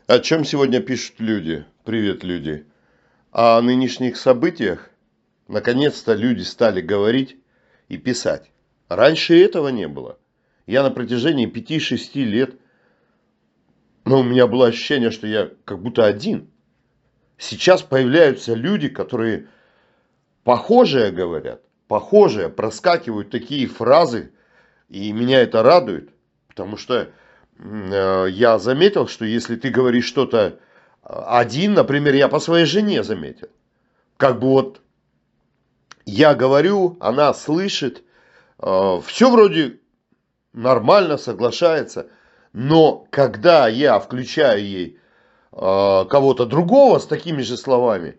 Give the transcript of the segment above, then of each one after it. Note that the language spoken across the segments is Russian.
О чем сегодня пишут люди? Привет, люди. О нынешних событиях. Наконец-то люди стали говорить и писать. Раньше этого не было. Я на протяжении 5-6 лет, у меня было ощущение, что я как будто один. Сейчас появляются люди, которые похожее говорят, похожее, проскакивают такие фразы, и меня это радует, потому что я заметил, что если ты говоришь что-то один, например, я по своей жене заметил, как бы вот я говорю, она слышит, все вроде нормально, соглашается, но когда я включаю ей кого-то другого с такими же словами,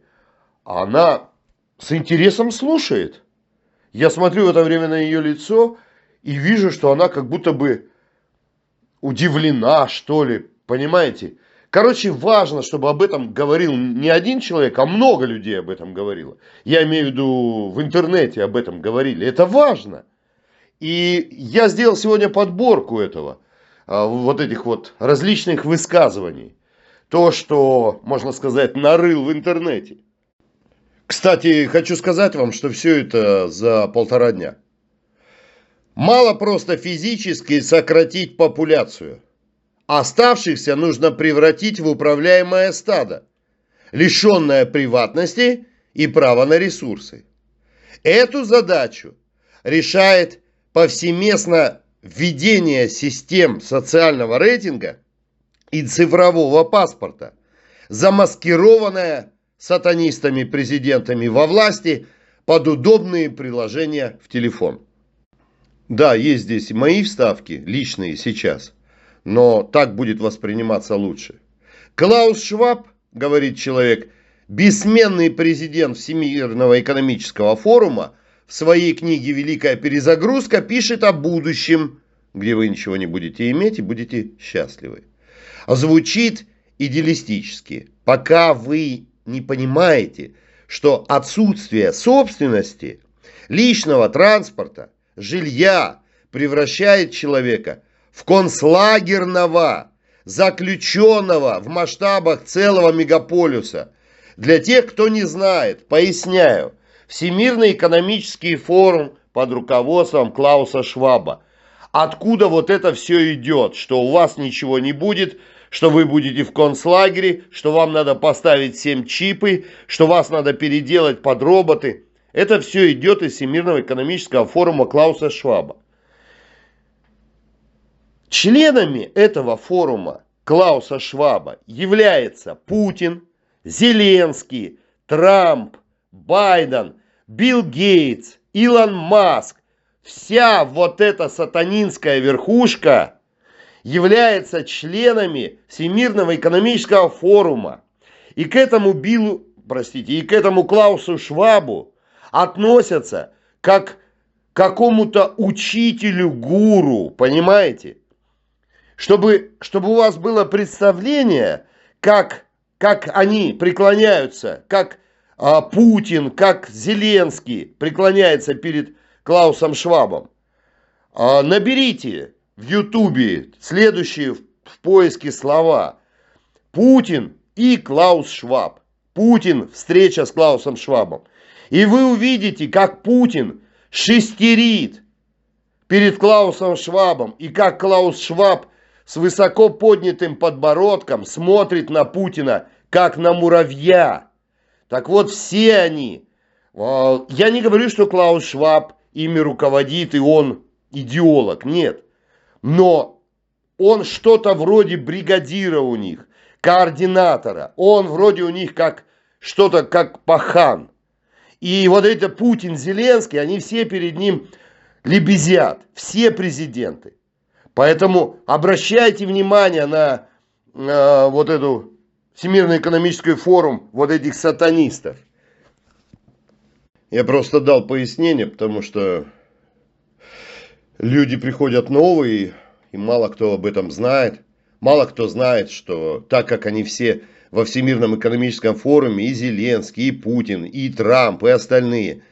она с интересом слушает. Я смотрю в это время на ее лицо и вижу, что она как будто бы удивлена, что ли, понимаете? Короче, важно, чтобы об этом говорил не один человек, а много людей об этом говорило. Я имею в виду, в интернете об этом говорили. Это важно. И я сделал сегодня подборку этого, вот этих вот различных высказываний. То, что, можно сказать, нарыл в интернете. Кстати, хочу сказать вам, что все это за 1,5 дня. Мало просто физически сократить популяцию. Оставшихся нужно превратить в управляемое стадо, лишенное приватности и права на ресурсы. Эту задачу решает повсеместно введение систем социального рейтинга и цифрового паспорта, замаскированная сатанистами-президентами во власти под удобные приложения в телефон. Да, есть здесь и мои вставки, личные сейчас, но так будет восприниматься лучше. Клаус Шваб, говорит человек, бессменный президент Всемирного экономического форума, в своей книге «Великая перезагрузка» пишет о будущем, где вы ничего не будете иметь и будете счастливы. Звучит идеалистически, пока вы не понимаете, что отсутствие собственности, личного транспорта, жилья превращает человека в концлагерного, заключенного в масштабах целого мегаполиса. Для тех, кто не знает, поясняю. Всемирный экономический форум под руководством Клауса Шваба. Откуда вот это все идет, что у вас ничего не будет, что вы будете в концлагере, что вам надо поставить 7 чипы, что вас надо переделать под роботы. Это все идет из Всемирного экономического форума Клауса Шваба. Членами этого форума Клауса Шваба являются Путин, Зеленский, Трамп, Байден, Билл Гейтс, Илон Маск. Вся вот эта сатанинская верхушка является членами Всемирного экономического форума. И к этому и к этому Клаусу Швабу относятся как к какому-то учителю-гуру, понимаете? Чтобы у вас было представление, как они преклоняются, как Путин, как Зеленский преклоняется перед Клаусом Швабом. Наберите в Ютубе следующие в поиске слова. Путин и Клаус Шваб. Путин, встреча с Клаусом Швабом. И вы увидите, как Путин шестерит перед Клаусом Швабом. И как Клаус Шваб с высоко поднятым подбородком смотрит на Путина, как на муравья. Так вот, все они. Я не говорю, что Клаус Шваб ими руководит, и он идеолог. Нет. Но он что-то вроде бригадира у них, координатора. Он вроде у них как что-то как пахан. И вот это Путин, Зеленский, они все перед ним лебезят. Все президенты. Поэтому обращайте внимание на вот эту Всемирный экономический форум, вот этих сатанистов. Я просто дал пояснение, потому что люди приходят новые, и мало кто об этом знает. Мало кто знает, что так как они все во Всемирном экономическом форуме, и Зеленский, и Путин, и Трамп, и остальные,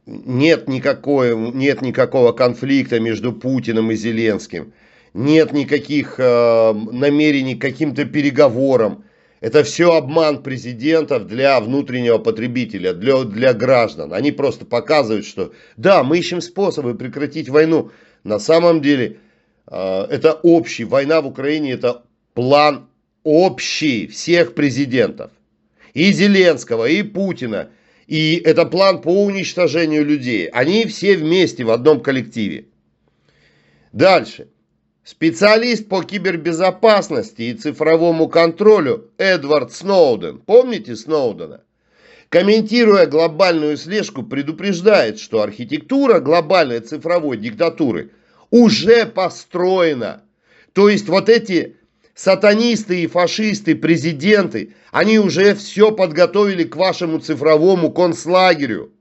нет никакого конфликта между Путиным и Зеленским. нет никаких намерений к каким-то переговорам. Это все обман президентов для внутреннего потребителя, для граждан. Они просто показывают, что да, мы ищем способы прекратить войну. На самом деле это общий. Война в Украине это план общий всех президентов. И Зеленского, и Путина. И это план по уничтожению людей. Они все вместе в одном коллективе. Дальше. Специалист по кибербезопасности и цифровому контролю Эдвард Сноуден, помните Сноудена? Комментируя глобальную слежку, предупреждает, что архитектура глобальной цифровой диктатуры уже построена. То есть вот эти сатанисты и фашисты, президенты, они уже все подготовили к вашему цифровому концлагерю,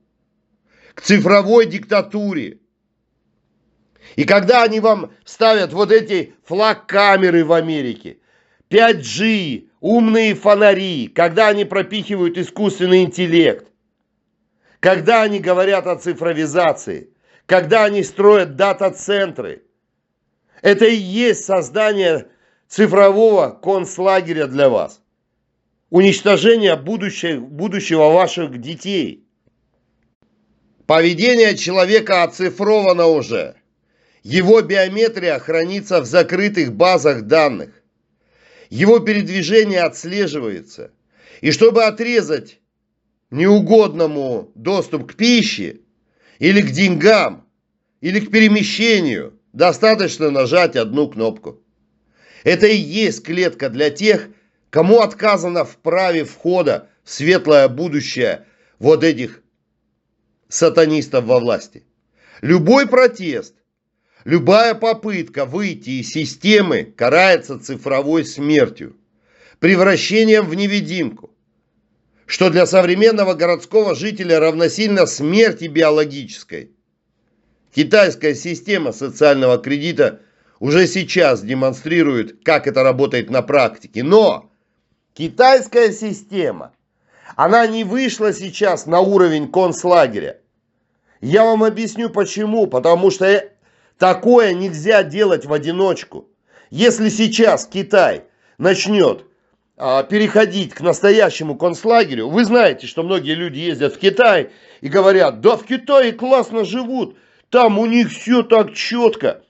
к цифровой диктатуре. И когда они вам ставят вот эти флаг-камеры в Америке, 5G, умные фонари, когда они пропихивают искусственный интеллект, когда они говорят о цифровизации, когда они строят дата-центры, это и есть создание цифрового концлагеря для вас. Уничтожение будущего ваших детей. Поведение человека оцифровано уже. Его биометрия хранится в закрытых базах данных. Его передвижение отслеживается. И чтобы отрезать неугодному доступ к пище, или к деньгам, или к перемещению, достаточно нажать одну кнопку. Это и есть клетка для тех, кому отказано в праве входа в светлое будущее вот этих сатанистов во власти. Любой протест, любая попытка выйти из системы карается цифровой смертью, превращением в невидимку, что для современного городского жителя равносильно смерти биологической. Китайская система социального кредита уже сейчас демонстрирует, как это работает на практике. Но китайская система, она не вышла сейчас на уровень концлагеря. Я вам объясню почему. Потому что такое нельзя делать в одиночку. Если сейчас Китай начнет переходить к настоящему концлагерю, вы знаете, что многие люди ездят в Китай и говорят, да в Китае классно живут, там у них все так четко.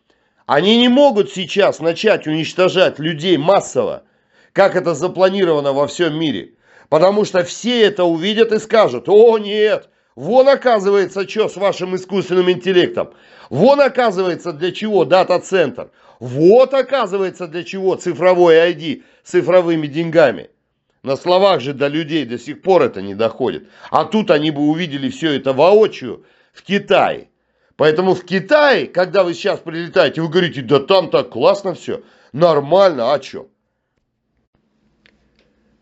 Они не могут сейчас начать уничтожать людей массово, как это запланировано во всем мире. Потому что все это увидят и скажут, о нет, вон оказывается, что с вашим искусственным интеллектом. Вон оказывается, для чего дата-центр. Вот оказывается, для чего цифровой ID с цифровыми деньгами. На словах же до людей до сих пор это не доходит. А тут они бы увидели все это воочию в Китае. Поэтому в Китае, когда вы сейчас прилетаете, вы говорите, да там так классно все, нормально, а что?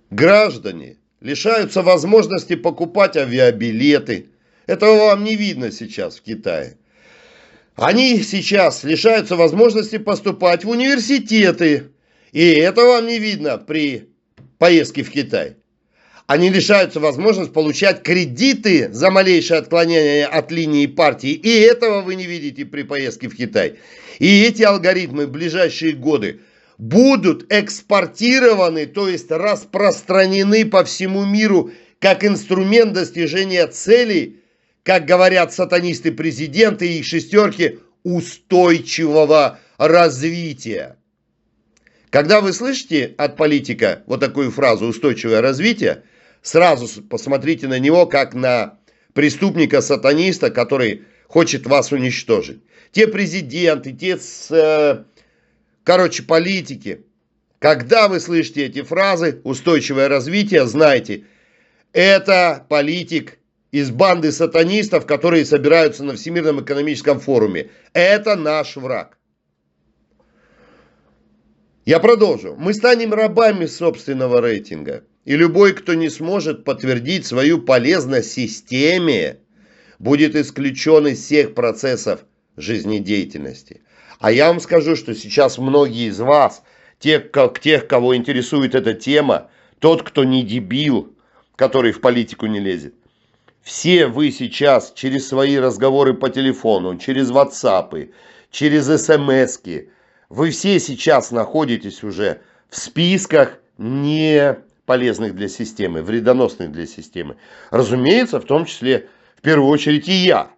Граждане лишаются возможности покупать авиабилеты. Этого вам не видно сейчас в Китае. Они сейчас лишаются возможности поступать в университеты. И этого вам не видно при поездке в Китай. Они лишаются возможности получать кредиты за малейшее отклонение от линии партии. И этого вы не видите при поездке в Китай. И эти алгоритмы в ближайшие годы будут экспортированы, то есть распространены по всему миру как инструмент достижения целей, как говорят сатанисты-президенты и их шестерки, устойчивого развития. Когда вы слышите от политика вот такую фразу «устойчивое развитие», сразу посмотрите на него как на преступника-сатаниста, который хочет вас уничтожить. Те президенты, политики, когда вы слышите эти фразы «устойчивое развитие», знайте, это политик из банды сатанистов, которые собираются на Всемирном экономическом форуме. Это наш враг. Я продолжу. Мы станем рабами собственного рейтинга. И любой, кто не сможет подтвердить свою полезность системе, будет исключен из всех процессов жизнедеятельности. А я вам скажу, что сейчас многие из вас, тех, кого интересует эта тема, тот, кто не дебил, который в политику не лезет, все вы сейчас через свои разговоры по телефону, через WhatsApp, через смс-ки, Вы все сейчас находитесь уже в списках не полезных для системы, вредоносных для системы. Разумеется, в том числе, в первую очередь и я.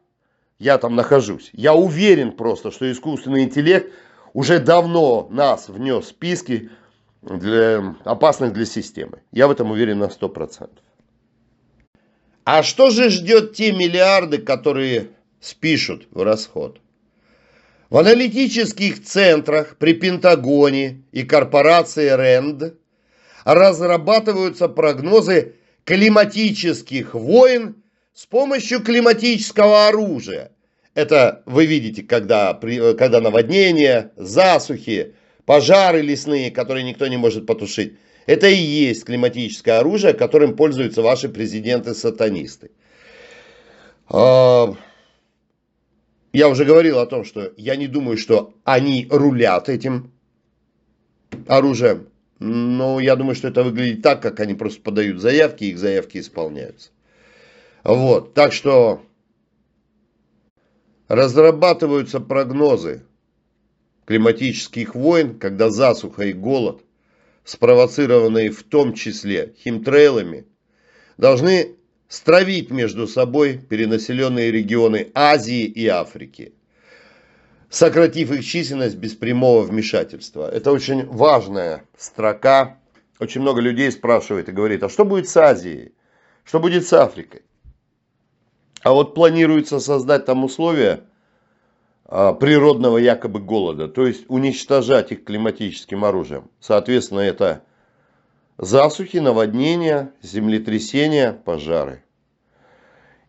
Я там нахожусь. Я уверен просто, что искусственный интеллект уже давно нас внес в списки опасных для системы. Я в этом уверен на 100%. А что же ждет те миллиарды, которые спишут в расход? В аналитических центрах при Пентагоне и корпорации РЭНД разрабатываются прогнозы климатических войн с помощью климатического оружия. Это вы видите, когда наводнения, засухи, пожары лесные, которые никто не может потушить. Это и есть климатическое оружие, которым пользуются ваши президенты-сатанисты. Я уже говорил о том, что я не думаю, что они рулят этим оружием. Но я думаю, что это выглядит так, как они просто подают заявки, и их заявки исполняются. Вот, так что разрабатываются прогнозы климатических войн, когда засуха и голод, спровоцированные в том числе химтрейлами, должны стравить между собой перенаселенные регионы Азии и Африки, сократив их численность без прямого вмешательства. Это очень важная строка. Очень много людей спрашивает и говорит, а что будет с Азией? Что будет с Африкой? А вот планируется создать там условия природного якобы голода, то есть уничтожать их климатическим оружием. Соответственно, это засухи, наводнения, землетрясения, пожары.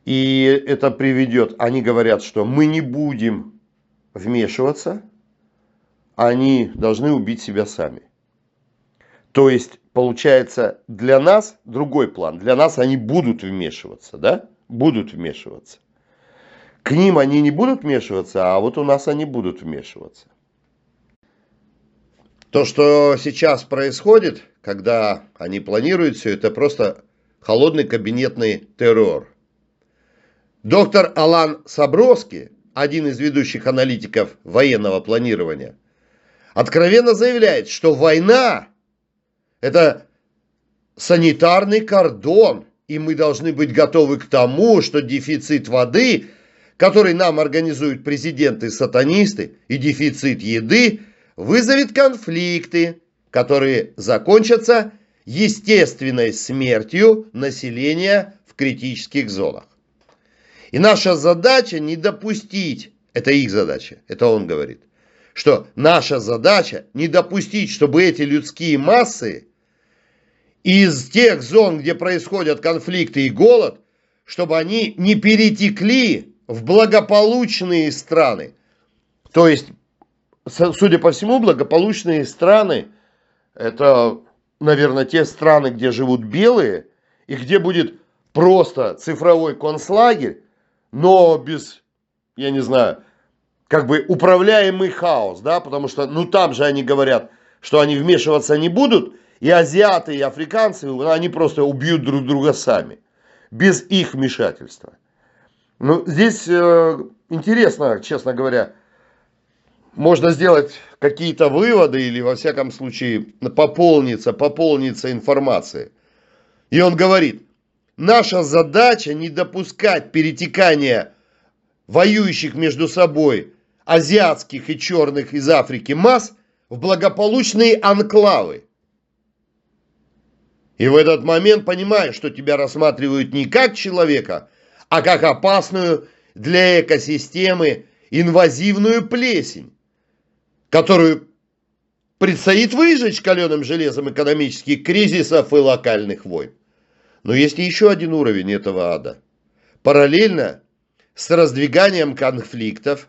И это приведет, они говорят, что мы не будем вмешиваться, они должны убить себя сами. То есть, получается, для нас другой план. Для нас они будут вмешиваться, да? Будут вмешиваться. К ним они не будут вмешиваться, а вот у нас они будут вмешиваться. То, что сейчас происходит, когда они планируют все, это просто холодный кабинетный террор. Доктор Алан Сабровский, один из ведущих аналитиков военного планирования, откровенно заявляет, что война – это санитарный кордон, и мы должны быть готовы к тому, что дефицит воды, который нам организуют президенты-сатанисты, и дефицит еды вызовет конфликты, которые закончатся естественной смертью населения в критических зонах. И наша задача не допустить, это их задача, это он говорит, что наша задача не допустить, чтобы эти людские массы из тех зон, где происходят конфликты и голод, чтобы они не перетекли в благополучные страны. То есть, судя по всему, благополучные страны – это, наверное, те страны, где живут белые, и где будет просто цифровой концлагерь, но без, я не знаю, как бы управляемый хаос, да, потому что, ну там же они говорят, что они вмешиваться не будут, и азиаты, и африканцы, они просто убьют друг друга сами, без их вмешательства. Ну, здесь интересно, честно говоря, можно сделать какие-то выводы или, во всяком случае, пополнится информацией. И он говорит, наша задача не допускать перетекания воюющих между собой азиатских и черных из Африки масс в благополучные анклавы. И в этот момент понимаешь, что тебя рассматривают не как человека, а как опасную для экосистемы инвазивную плесень, которую предстоит выжечь каленым железом экономических кризисов и локальных войн. Но есть еще один уровень этого ада. Параллельно с раздвиганием конфликтов,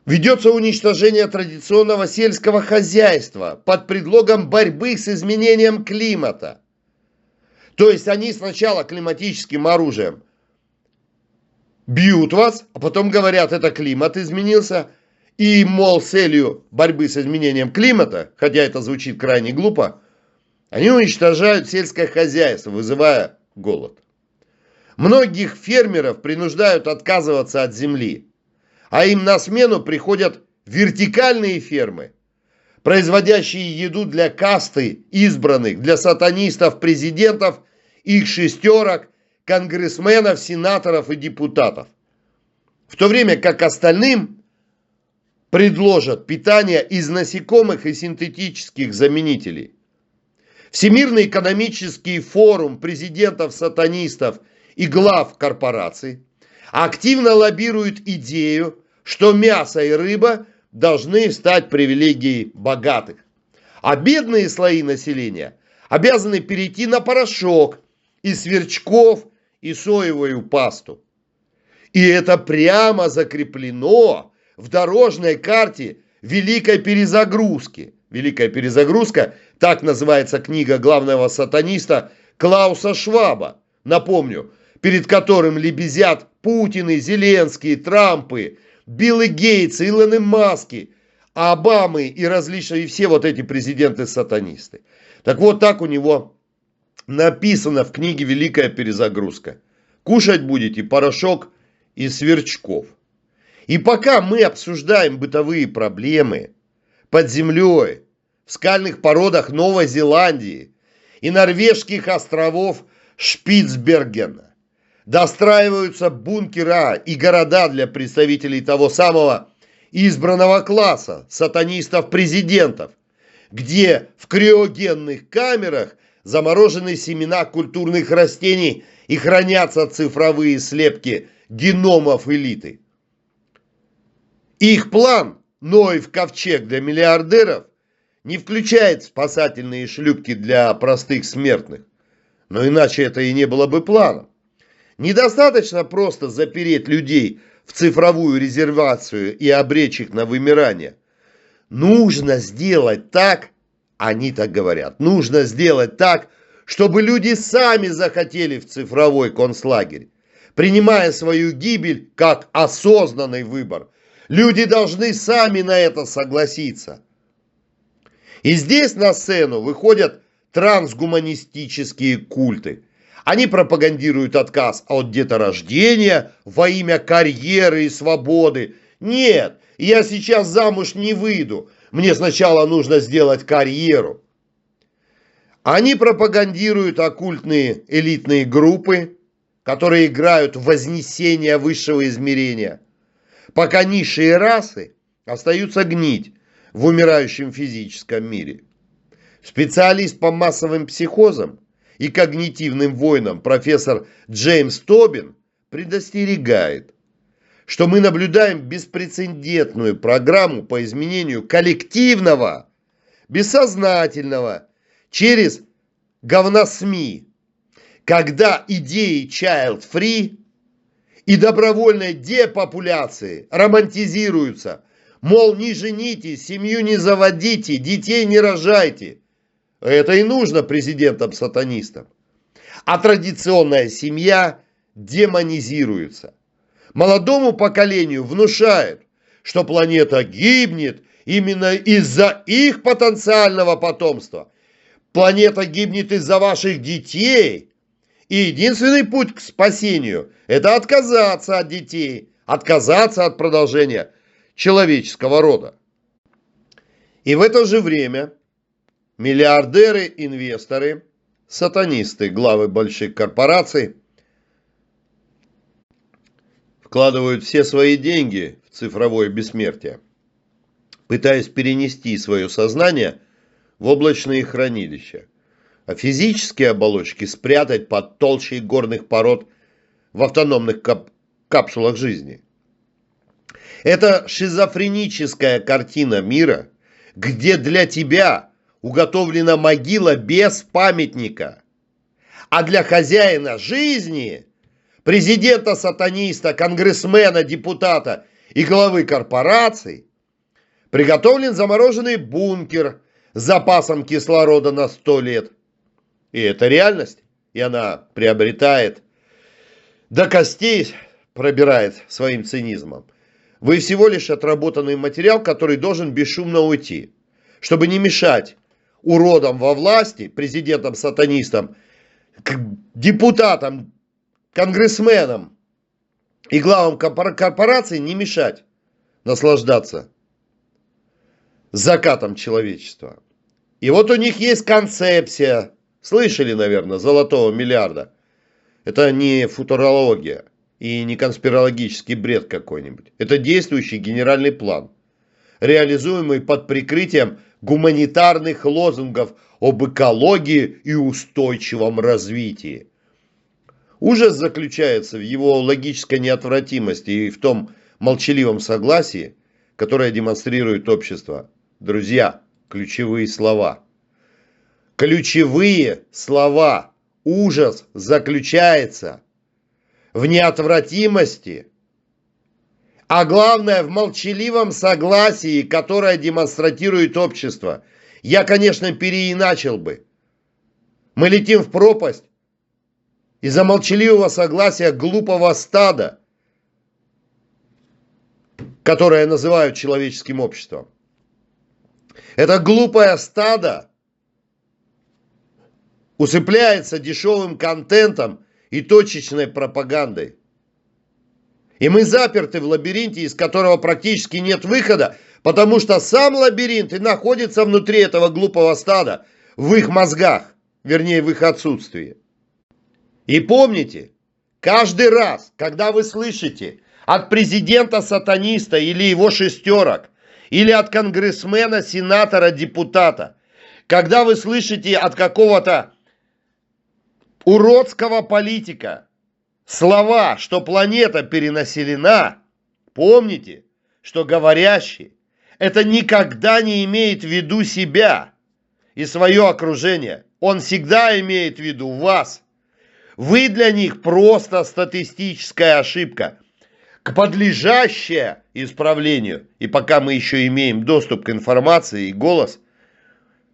ведется уничтожение традиционного сельского хозяйства под предлогом борьбы с изменением климата. То есть они сначала климатическим оружием бьют вас, а потом говорят, это климат изменился. И, мол, с целью борьбы с изменением климата, хотя это звучит крайне глупо, они уничтожают сельское хозяйство, вызывая голод. Многих фермеров принуждают отказываться от земли, а им на смену приходят вертикальные фермы, производящие еду для касты избранных, для сатанистов, президентов, их шестерок, конгрессменов, сенаторов и депутатов. В то время как остальным предложат питание из насекомых и синтетических заменителей. Всемирный экономический форум президентов-сатанистов и глав корпораций активно лоббирует идею, что мясо и рыба должны стать привилегией богатых, а бедные слои населения обязаны перейти на порошок из сверчков и соевую пасту. И это прямо закреплено в дорожной карте Великой перезагрузки. Великая перезагрузка, так называется книга главного сатаниста Клауса Шваба. Напомню, перед которым лебезят Путины, Зеленские, Трампы, Билл Гейтс, Илоны Маски, Обамы и различные, и все вот эти президенты-сатанисты. Так вот так у него написано в книге «Великая перезагрузка». Кушать будете порошок из сверчков. И пока мы обсуждаем бытовые проблемы под землей, в скальных породах Новой Зеландии и норвежских островов Шпицбергена, достраиваются бункера и города для представителей того самого избранного класса, сатанистов-президентов, где в криогенных камерах заморожены семена культурных растений и хранятся цифровые слепки геномов элиты. Их план «Ноев ковчег для миллиардеров» не включает спасательные шлюпки для простых смертных. Но иначе это и не было бы планом. Недостаточно просто запереть людей в цифровую резервацию и обречь их на вымирание. Нужно сделать так, они так говорят, нужно сделать так, чтобы люди сами захотели в цифровой концлагерь, принимая свою гибель как осознанный выбор. Люди должны сами на это согласиться. И здесь на сцену выходят трансгуманистические культы. Они пропагандируют отказ от деторождения во имя карьеры и свободы. Нет, я сейчас замуж не выйду. Мне сначала нужно сделать карьеру. Они пропагандируют оккультные элитные группы, которые играют в вознесение высшего измерения, пока низшие расы остаются гнить в умирающем физическом мире. Специалист по массовым психозам и когнитивным войнам профессор Джеймс Тобин предостерегает, что мы наблюдаем беспрецедентную программу по изменению коллективного, бессознательного через говносми, когда идеи child-free и добровольной депопуляции романтизируются. Мол, не женитесь, семью не заводите, детей не рожайте. Это и нужно президентам-сатанистам. А традиционная семья демонизируется. Молодому поколению внушают, что планета гибнет именно из-за их потенциального потомства. Планета гибнет из-за ваших детей. И единственный путь к спасению – это отказаться от детей, отказаться от продолжения человеческого рода. И в это же время миллиардеры, инвесторы, сатанисты, главы больших корпораций вкладывают все свои деньги в цифровое бессмертие, пытаясь перенести свое сознание в облачные хранилища, а физические оболочки спрятать под толщей горных пород в автономных капсулах жизни. Это шизофреническая картина мира, где для тебя уготовлена могила без памятника, а для хозяина жизни, президента-сатаниста, конгрессмена, депутата и главы корпораций, приготовлен замороженный бункер с запасом кислорода на 100 лет. И это реальность, и она приобретает до костей, пробирает своим цинизмом. Вы всего лишь отработанный материал, который должен бесшумно уйти, чтобы не мешать уродам во власти, президентам-сатанистам, депутатам, конгрессменам и главам корпораций не мешать наслаждаться закатом человечества. И вот у них есть концепция, слышали, наверное, золотого миллиарда. Это не футурология и не конспирологический бред какой-нибудь. Это действующий генеральный план, реализуемый под прикрытием гуманитарных лозунгов об экологии и устойчивом развитии. Ужас заключается в его логической неотвратимости и в том молчаливом согласии, которое демонстрирует общество. Друзья, ключевые слова. Ключевые слова. Ужас заключается в неотвратимости, а главное в молчаливом согласии, которое демонстрирует общество. Я, конечно, переиначил бы. Мы летим в пропасть из-за молчаливого согласия глупого стада, которое называют человеческим обществом. Это глупое стадо усыпляется дешевым контентом и точечной пропагандой. И мы заперты в лабиринте, из которого практически нет выхода, потому что сам лабиринт и находится внутри этого глупого стада, в их мозгах, вернее в их отсутствии. И помните, каждый раз, когда вы слышите от президента-сатаниста или его шестерок, или от конгрессмена, сенатора, депутата, когда вы слышите от какого-то уродского политика слова, что планета перенаселена, помните, что говорящий это никогда не имеет в виду себя и свое окружение. Он всегда имеет в виду вас. Вы для них просто статистическая ошибка, подлежащая исправлению. И пока мы еще имеем доступ к информации и голос,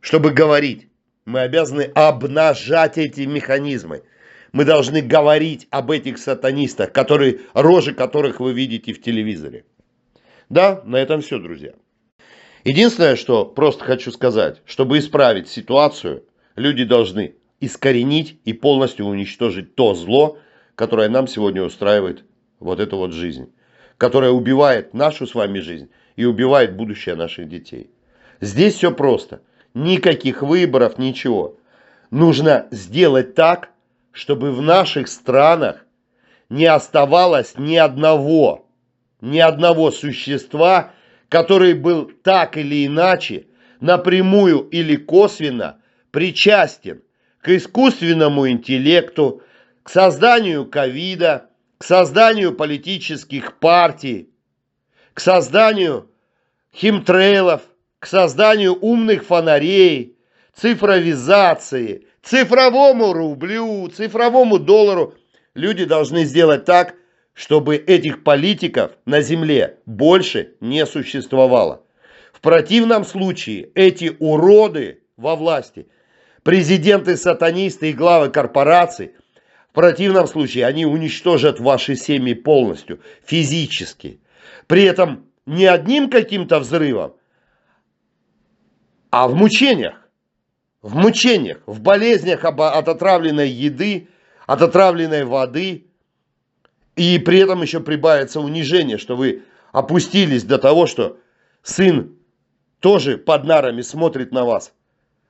чтобы говорить, мы обязаны обнажать эти механизмы. Мы должны говорить об этих сатанистах, рожи которых вы видите в телевизоре. Да, на этом все, друзья. Единственное, что просто хочу сказать, чтобы исправить ситуацию, люди должны искоренить и полностью уничтожить то зло, которое нам сегодня устраивает вот эту вот жизнь, которая убивает нашу с вами жизнь и убивает будущее наших детей. Здесь все просто. Никаких выборов, ничего. Нужно сделать так, чтобы в наших странах не оставалось ни одного существа, который был так или иначе, напрямую или косвенно причастен к искусственному интеллекту, к созданию ковида, к созданию политических партий, к созданию химтрейлов, к созданию умных фонарей, цифровизации, цифровому рублю, цифровому доллару. Люди должны сделать так, чтобы этих политиков на земле больше не существовало. В противном случае эти уроды во власти, президенты-сатанисты и главы корпораций, в противном случае они уничтожат ваши семьи полностью, физически. При этом не одним каким-то взрывом, а в мучениях, в болезнях от отравленной еды, от отравленной воды. И при этом еще прибавится унижение, что вы опустились до того, что сын тоже под нарами смотрит на вас,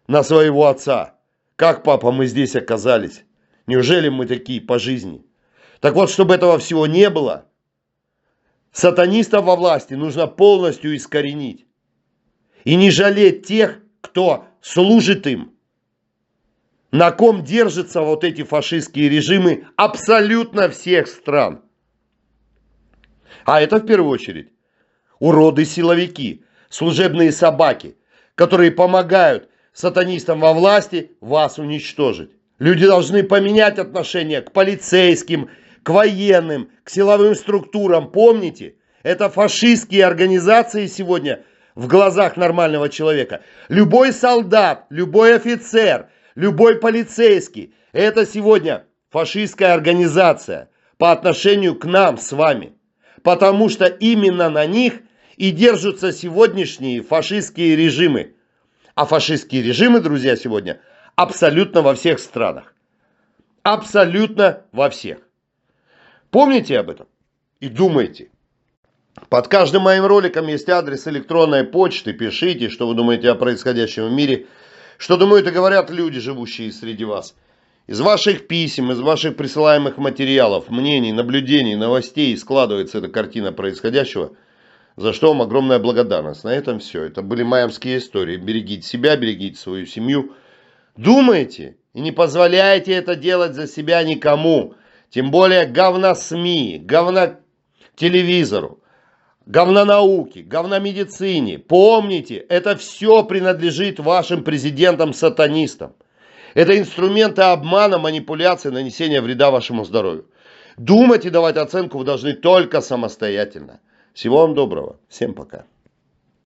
на своего отца. Как, папа, мы здесь оказались? Неужели мы такие по жизни? Так вот, чтобы этого всего не было, сатанистов во власти нужно полностью искоренить. И не жалеть тех, кто служит им, на ком держатся вот эти фашистские режимы абсолютно всех стран. А это в первую очередь уроды-силовики, служебные собаки, которые помогают сатанистам во власти вас уничтожить. Люди должны поменять отношение к полицейским, к военным, к силовым структурам. Помните, это фашистские организации сегодня в глазах нормального человека. Любой солдат, любой офицер, любой полицейский – это сегодня фашистская организация по отношению к нам с вами. Потому что именно на них и держатся сегодняшние фашистские режимы. А фашистские режимы, друзья, сегодня абсолютно во всех странах. Абсолютно во всех. Помните об этом и думайте. Под каждым моим роликом есть адрес электронной почты. Пишите, что вы думаете о происходящем в мире. Что думают и говорят люди, живущие среди вас. Из ваших писем, из ваших присылаемых материалов, мнений, наблюдений, новостей складывается эта картина происходящего. За что вам огромная благодарность. На этом все. Это были майамские истории. Берегите себя, берегите свою семью. Думайте и не позволяйте это делать за себя никому. Тем более говно-СМИ, говно-телевизору, говно-науке, говно-медицине. Помните, это все принадлежит вашим президентам-сатанистам. Это инструменты обмана, манипуляции, нанесения вреда вашему здоровью. Думать и давать оценку вы должны только самостоятельно. Всего вам доброго. Всем пока.